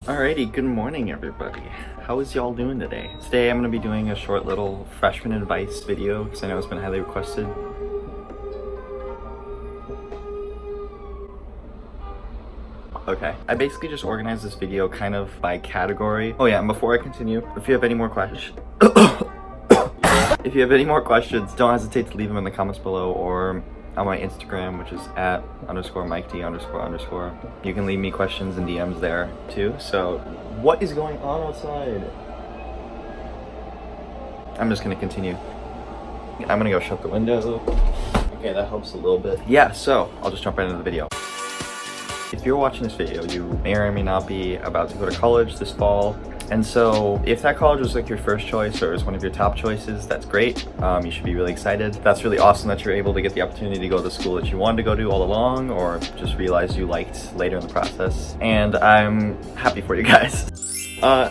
Alrighty, good morning everybody. How is y'all doing today? Today I'm going to be doing a short little freshman advice video because I know it's been highly requested. Okay, I basically just organized this video kind of by category. Oh yeah, and before I continue, if you have any more questions, don't hesitate to leave them in the comments below or on my Instagram, which is @_MikeD__. You can leave me questions and DMs there too. So, what is going on outside? I'm just gonna continue. I'm gonna go shut the window. Okay, that helps a little bit. Yeah, so I'll just jump right into the video. If you're watching this video, you may or may not be about to go to college this fall. And so if that college was like your first choice or is one of your top choices, that's great. You should be really excited. That's really awesome that you're able to get the opportunity to go to the school that you wanted to go to all along or just realized you liked later in the process. And I'm happy for you guys.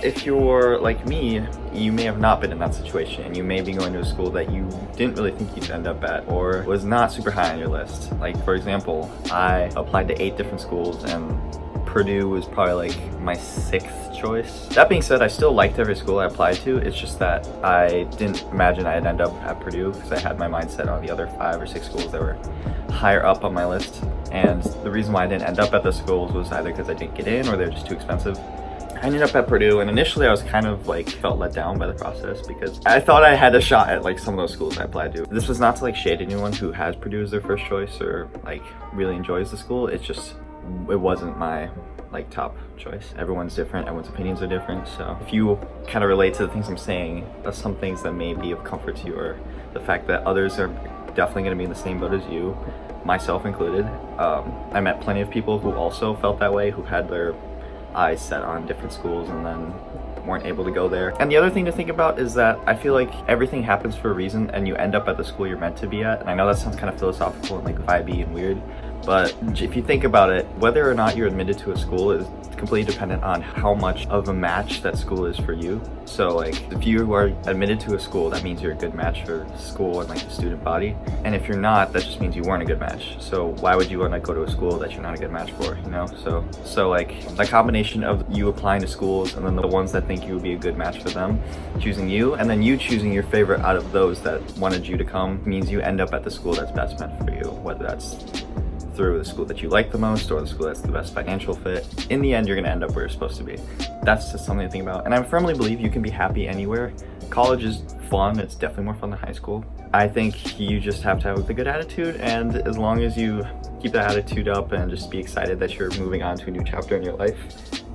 If you're like me, you may have not been in that situation and you may be going to a school that you didn't really think you'd end up at or was not super high on your list. Like for example, I applied to 8 different schools and Purdue was probably like my 6th choice. That being said, I still liked every school I applied to. It's just that I didn't imagine I'd end up at Purdue because I had my mindset on the other 5 or 6 schools that were higher up on my list. And the reason why I didn't end up at those schools was either because I didn't get in or they're just too expensive. I ended up at Purdue, and initially I was kind of like felt let down by the process because I thought I had a shot at like some of those schools I applied to. This was not to like shade anyone who has Purdue as their first choice or like really enjoys the school. It's just, it wasn't my like top choice. Everyone's different, everyone's opinions are different. So if you kind of relate to the things I'm saying, that's some things that may be of comfort to you, or the fact that others are definitely going to be in the same boat as you, myself included. I met plenty of people who also felt that way, who had their eyes set on different schools and then weren't able to go there. And the other thing to think about is that I feel like everything happens for a reason and you end up at the school you're meant to be at. And I know that sounds kind of philosophical and like vibey and weird, but if you think about it, whether or not you're admitted to a school is completely dependent on how much of a match that school is for you. So like if you are admitted to a school, that means you're a good match for school and like the student body. And if you're not, that just means you weren't a good match. So why would you want to go to a school that you're not a good match for, you know? So like the combination of you applying to schools and then the ones that think you would be a good match for them choosing you, and then you choosing your favorite out of those that wanted you to come, means you end up at the school that's best meant for you, whether that's through the school that you like the most or the school that's the best financial fit. In the end, you're gonna end up where you're supposed to be. That's just something to think about. And I firmly believe you can be happy anywhere. College is fun, it's definitely more fun than high school. I think you just have to have a good attitude, and as long as you keep that attitude up and just be excited that you're moving on to a new chapter in your life,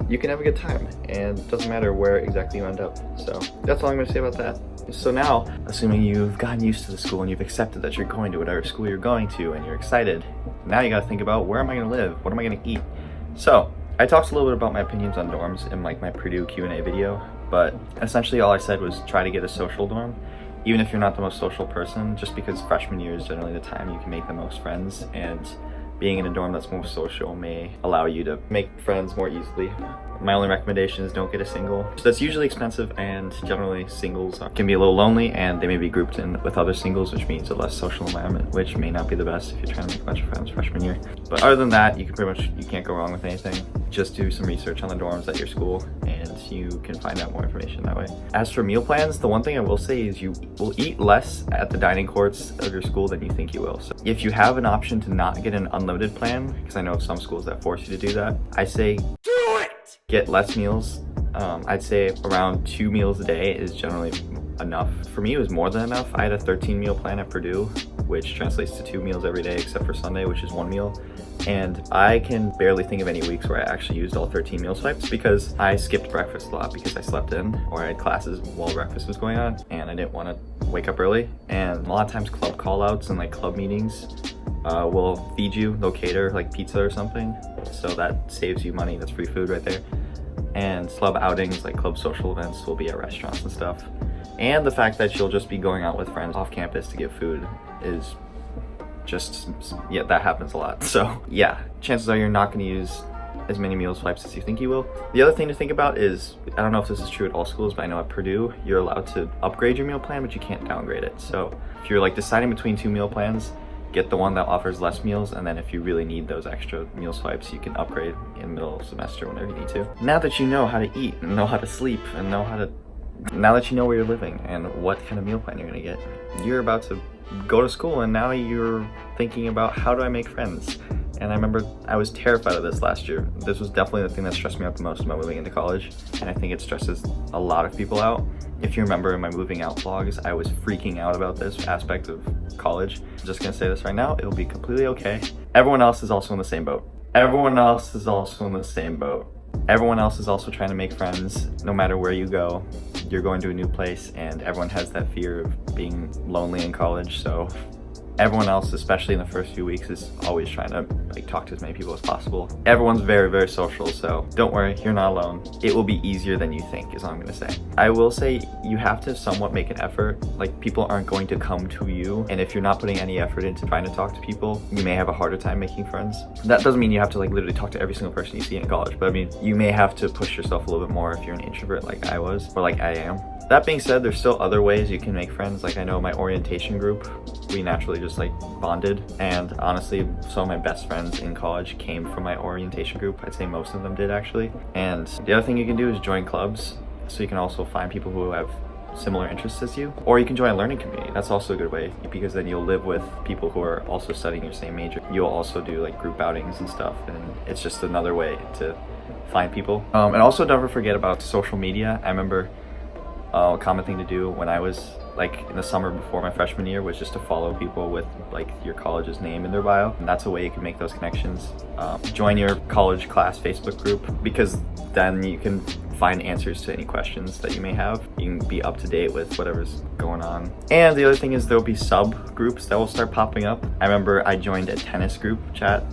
you can have a good time, and it doesn't matter where exactly you end up. So that's all I'm gonna say about that. So now, assuming you've gotten used to the school and you've accepted that you're going to whatever school you're going to and you're excited, now you gotta think about, where am I gonna live? What am I gonna eat? So I talked a little bit about my opinions on dorms in like my Purdue Q&A video, but essentially all I said was try to get a social dorm. Even if you're not the most social person, just because freshman year is generally the time you can make the most friends, and being in a dorm that's more social may allow you to make friends more easily. My only recommendation is don't get a single. That's usually expensive, and generally singles can be a little lonely and they may be grouped in with other singles, which means a less social environment, which may not be the best if you're trying to make a bunch of friends freshman year. But other than that, you can't go wrong with anything. Just do some research on the dorms at your school and you can find out more information that way. As for meal plans, the one thing I will say is you will eat less at the dining courts of your school than you think you will. So if you have an option to not get an unlimited plan, because I know of some schools that force you to do that, I say do it! Get less meals. I'd say around 2 meals a day is generally enough. For me, it was more than enough. I had a 13 meal plan at Purdue, which translates to 2 meals every day except for Sunday, which is 1 meal. And I can barely think of any weeks where I actually used all 13 meal swipes because I skipped breakfast a lot because I slept in or I had classes while breakfast was going on and I didn't want to wake up early. And a lot of times club call outs and like club meetings will feed you, they'll cater like pizza or something. So that saves you money, that's free food right there. And club outings, like club social events, will be at restaurants and stuff. And the fact that you'll just be going out with friends off campus to get food is just, yeah, that happens a lot. So yeah, chances are you're not going to use as many meal swipes as you think you will. The other thing to think about is, I don't know if this is true at all schools, but I know at Purdue, you're allowed to upgrade your meal plan, but you can't downgrade it. So if you're like deciding between 2 meal plans, get the one that offers less meals, and then if you really need those extra meal swipes, you can upgrade in the middle of semester whenever you need to. Now that you know how to eat and know how to sleep and now that you know where you're living and what kind of meal plan you're gonna get, you're about to go to school, and now you're thinking about, how do I make friends? And I remember I was terrified of this last year. This was definitely the thing that stressed me out the most about moving into college, and I think it stresses a lot of people out. If you remember in my moving out vlogs, I was freaking out about this aspect of college. I'm just gonna say this right now, it'll be completely okay. Everyone else is also in the same boat. Everyone else is also in the same boat. Everyone else is also trying to make friends. No matter where you go, you're going to a new place, and everyone has that fear of being lonely in college, so everyone else, especially in the first few weeks, is always trying to like talk to as many people as possible. Everyone's very, very social, so don't worry, you're not alone. It will be easier than you think, is all I'm gonna say. I will say you have to somewhat make an effort. Like, people aren't going to come to you, and if you're not putting any effort into trying to talk to people, you may have a harder time making friends. That doesn't mean you have to like literally talk to every single person you see in college, but I mean, you may have to push yourself a little bit more if you're an introvert like I was, or like I am. That being said, there's still other ways you can make friends. Like, I know my orientation group, we naturally just like bonded, and honestly, some of my best friends in college came from my orientation group. I'd say most of them did, actually. And the other thing you can do is join clubs, so you can also find people who have similar interests as you, or you can join a learning community. That's also a good way, because then you'll live with people who are also studying your same major. You'll also do like group outings and stuff, and it's just another way to find people. And also, never forget about social media. I remember a common thing to do when I was like in the summer before my freshman year was just to follow people with like your college's name in their bio, and that's a way you can make those connections. Join your college class Facebook group, because then you can find answers to any questions that you may have. You can be up to date with whatever's going on. And the other thing is, there'll be subgroups that will start popping up. I remember I joined a tennis group chat,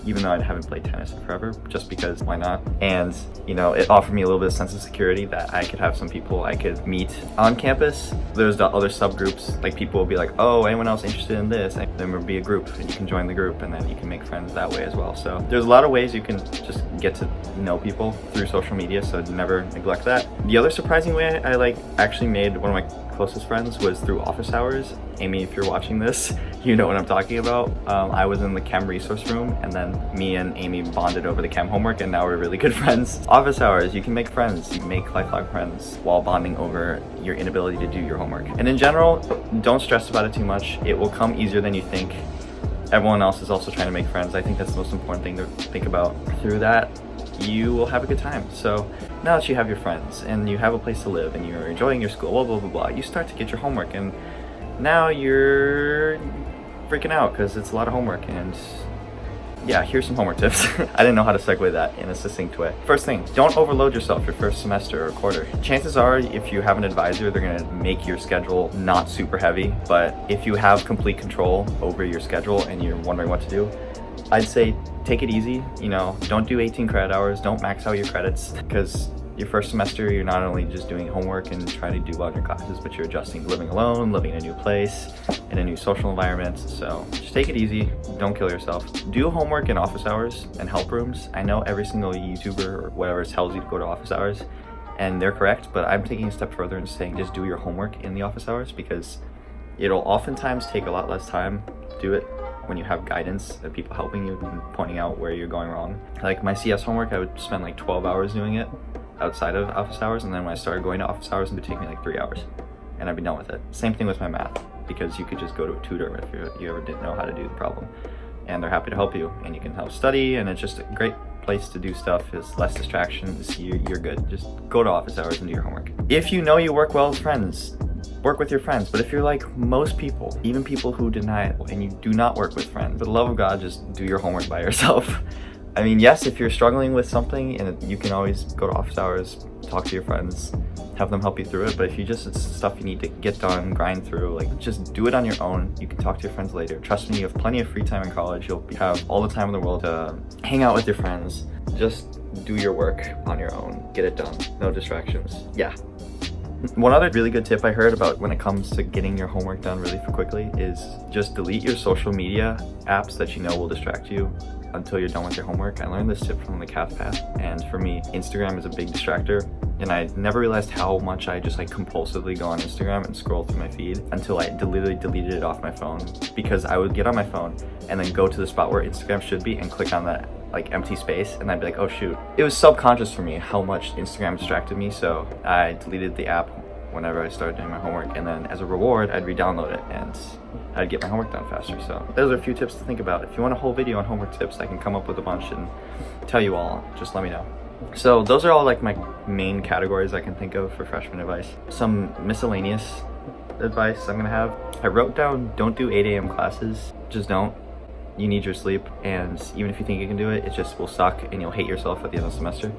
even though I haven't played tennis in forever, just because why not? And you know, it offered me a little bit of sense of security that I could have some people I could meet on campus. There's the other subgroups, like people will be like, oh, anyone else interested in this? And then there'll be a group, and you can join the group, and then you can make friends that way as well. So there's a lot of ways you can just get to know people through social media, so never neglect that. The other surprising way I like actually made one of my closest friends was through office hours. Amy, if you're watching this, you know what I'm talking about. I was in the chem resource room, and then me and Amy bonded over the chem homework, and now we're really good friends. Office hours, you can make friends. You make lifelong friends while bonding over your inability to do your homework. And in general, don't stress about it too much. It will come easier than you think. Everyone else is also trying to make friends. I think that's the most important thing to think about. Through that, you will have a good time. So now that you have your friends and you have a place to live and you're enjoying your school, blah, blah, blah, blah, you start to get your homework, and now you're freaking out because it's a lot of homework. And yeah, here's some homework tips. I didn't know how to segue that in a succinct way. First thing, don't overload yourself your first semester or quarter. Chances are, if you have an advisor, they're gonna make your schedule not super heavy, but if you have complete control over your schedule and you're wondering what to do, I'd say take it easy. You know, don't do 18 credit hours, don't max out your credits, because your first semester, you're not only just doing homework and trying to do well in your classes, but you're adjusting to living alone, living in a new place, in a new social environment. So just take it easy, don't kill yourself. Do homework in office hours and help rooms. I know every single YouTuber or whatever tells you to go to office hours, and they're correct, but I'm taking a step further and saying just do your homework in the office hours, because it'll oftentimes take a lot less time to do it when you have guidance and people helping you and pointing out where you're going wrong. Like my CS homework, I would spend like 12 hours doing it outside of office hours, and then when I started going to office hours, it would take me like 3 hours, and I'd be done with it. Same thing with my math, because you could just go to a tutor if you ever didn't know how to do the problem, and they're happy to help you, and you can help study, and it's just a great place to do stuff. It's less distractions, you're good. Just go to office hours and do your homework. If you know you work well with friends, work with your friends. But if you're like most people, even people who deny it, and you do not work with friends, for the love of God, just do your homework by yourself. I mean, yes, if you're struggling with something, and you can always go to office hours, talk to your friends, have them help you through it. But if it's stuff you need to get done, grind through, like just do it on your own. You can talk to your friends later. Trust me, you have plenty of free time in college. You'll have all the time in the world to hang out with your friends. Just do your work on your own. Get it done. No distractions. Yeah. One other really good tip I heard about when it comes to getting your homework done really quickly is just delete your social media apps that you know will distract you. until you're done with your homework. I learned this tip from the Cat Path, and for me, Instagram is a big distractor. And I never realized how much I just like compulsively go on Instagram and scroll through my feed until I literally deleted it off my phone, because I would get on my phone and then go to the spot where Instagram should be and click on that like empty space, and I'd be like, oh shoot. It was subconscious for me how much Instagram distracted me, so I deleted the app whenever I started doing my homework, and then as a reward I'd re-download it and I'd get my homework done faster. So those are a few tips to think about. If you want a whole video on homework tips, I can come up with a bunch and tell you all. Just let me know. So those are all like my main categories I can think of for freshman advice. Some miscellaneous advice I'm gonna have. I wrote down, don't do 8 a.m. classes. Just don't. You need your sleep, and even if you think you can do it, it just will suck and you'll hate yourself at the end of the semester.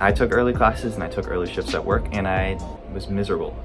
I took early classes and I took early shifts at work and I was miserable.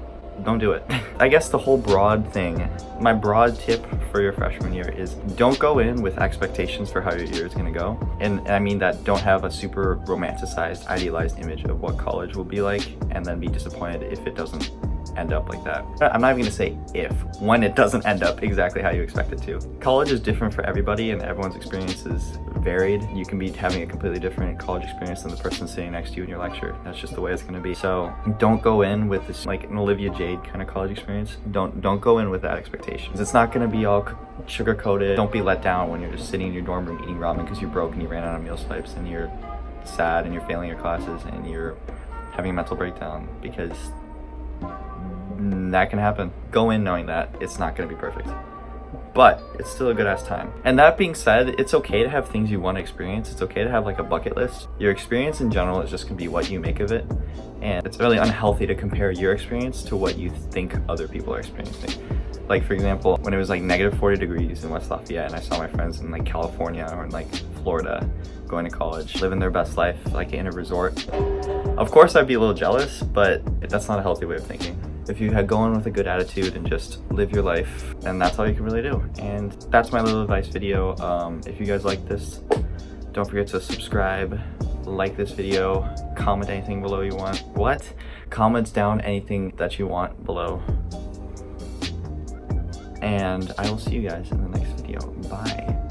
Don't do it. I guess the whole broad thing, my broad tip for your freshman year is don't go in with expectations for how your year is gonna go. And I mean that don't have a super romanticized, idealized image of what college will be like and then be disappointed if it doesn't end up like that. I'm not even gonna say if, when it doesn't end up exactly how you expect it to. College is different for everybody and everyone's experience is varied. You can be having a completely different college experience than the person sitting next to you in your lecture. That's just the way it's gonna be. So don't go in with this like an Olivia Jade kind of college experience. Don't go in with that expectations. It's not gonna be all sugar coated. Don't be let down when you're just sitting in your dorm room eating ramen because you're broke and you ran out of meal swipes and you're sad and you're failing your classes and you're having a mental breakdown, because that can happen. Go in knowing that it's not going to be perfect, but it's still a good ass time. And that being said, it's okay to have things you want to experience. It's okay to have like a bucket list. Your experience in general is just going to be what you make of it, and it's really unhealthy to compare your experience to what you think other people are experiencing. Like for example, when it was like negative 40 degrees in West Lafayette and I saw my friends in like California or in like Florida going to college, living their best life like in a resort, of course I'd be a little jealous, but that's not a healthy way of thinking. If you had gone with a good attitude and just live your life, then that's all you can really do. And that's my little advice video. If you guys like this, don't forget to subscribe, like this video, comment anything below you want. What? Comments down anything that you want below. And I will see you guys in the next video. Bye.